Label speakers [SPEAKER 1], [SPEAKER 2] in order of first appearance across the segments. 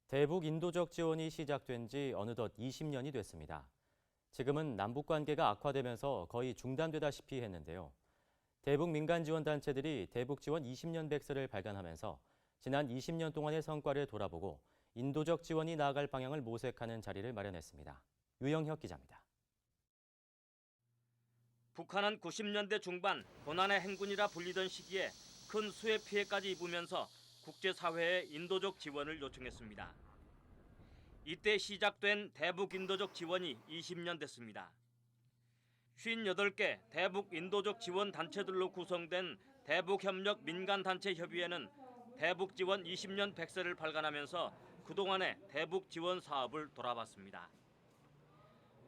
[SPEAKER 1] 대북 인도적 지원이 시작된 지 어느덧 20년이 됐습니다. 지금은 남북 관계가 악화되면서 거의 중단되다시피 했는데요. 대북 민간 지원 단체들이 대북 지원 20년 백서를 발간하면서 지난 20년 동안의 성과를 돌아보고 인도적 지원이 나아갈 방향을 모색하는 자리를 마련했습니다. 유영혁 기자입니다.
[SPEAKER 2] 북한은 90년대 중반 고난의 행군이라 불리던 시기에 큰 수해 피해까지 입으면서 국제사회에 인도적 지원을 요청했습니다. 이때 시작된 대북 인도적 지원이 20년 됐습니다. 58개 대북 인도적 지원 단체들로 구성된 대북협력 민간단체협의회는 대북 지원 20년 백서를 발간하면서 그동안의 대북 지원 사업을 돌아봤습니다.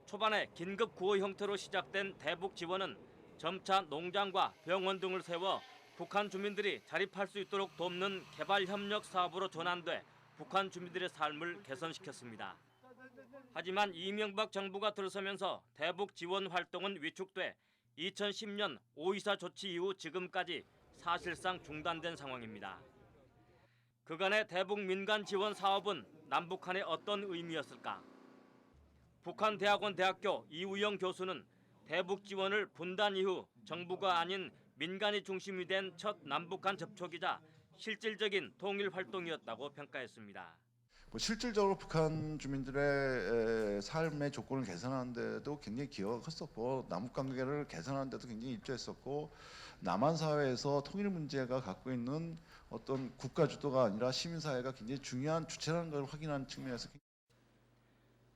[SPEAKER 2] 초반에 긴급 구호 형태로 시작된 대북 지원은 점차 농장과 병원 등을 세워 북한 주민들이 자립할 수 있도록 돕는 개발협력 사업으로 전환돼 북한 주민들의 삶을 개선시켰습니다. 하지만 이명박 정부가 들어서면서 대북 지원 활동은 위축돼 2010년 5.24 조치 이후 지금까지 사실상 중단된 상황입니다. 그간의 대북 민간 지원 사업은 남북한에 어떤 의미였을까? 북한대학원 대학교 이우영 교수는 대북 지원을 분단 이후 정부가 아닌 민간이 중심이 된 첫 남북한 접촉이자 실질적인 통일 활동이었다고 평가했습니다.
[SPEAKER 3] 실질적으로 북한 주민들의 삶의 조건을 개선하는 데도 굉장히 기여가 컸었고 남북 관계를 개선하는 데도 굉장히 입조했었고 남한 사회에서 통일 문제가 갖고 있는 어떤 국가 주도가 아니라 시민 사회가 굉장히 중요한 주체라는 걸 확인한 측면에서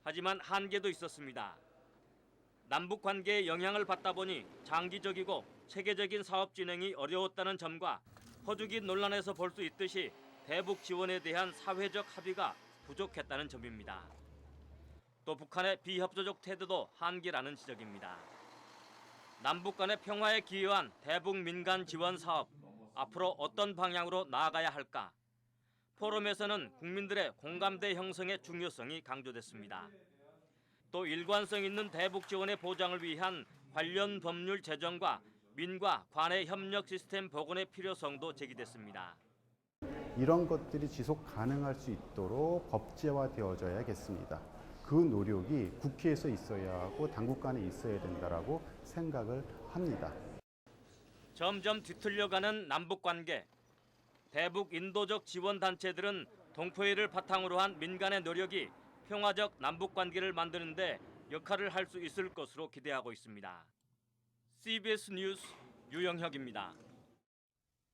[SPEAKER 2] 하지만 한계도 있었습니다. 남북 관계에 영향을 받다 보니 장기적이고 체계적인 사업 진행이 어려웠다는 점과 퍼주기 논란에서 볼 수 있듯이 대북 지원에 대한 사회적 합의가 부족했다는 점입니다. 또 북한의 비협조적 태도도 한계라는 지적입니다. 남북 간의 평화에 기여한 대북 민간 지원 사업, 앞으로 어떤 방향으로 나아가야 할까? 포럼에서는 국민들의 공감대 형성의 중요성이 강조됐습니다. 또 일관성 있는 대북 지원의 보장을 위한 관련 법률 제정과 민과 관의 협력 시스템 복원의 필요성도 제기됐습니다.
[SPEAKER 4] 이런 것들이 지속 가능할 수 있도록 법제화되어져야겠습니다. 그 노력이 국회에서 있어야 하고 당국 간에 있어야 된다라고 생각을 합니다.
[SPEAKER 2] 점점 뒤틀려가는 남북 관계. 대북 인도적 지원 단체들은 동포회를 바탕으로 한 민간의 노력이 평화적 남북 관계를 만드는 데 역할을 할 수 있을 것으로 기대하고 있습니다. CBS 뉴스 유영혁입니다.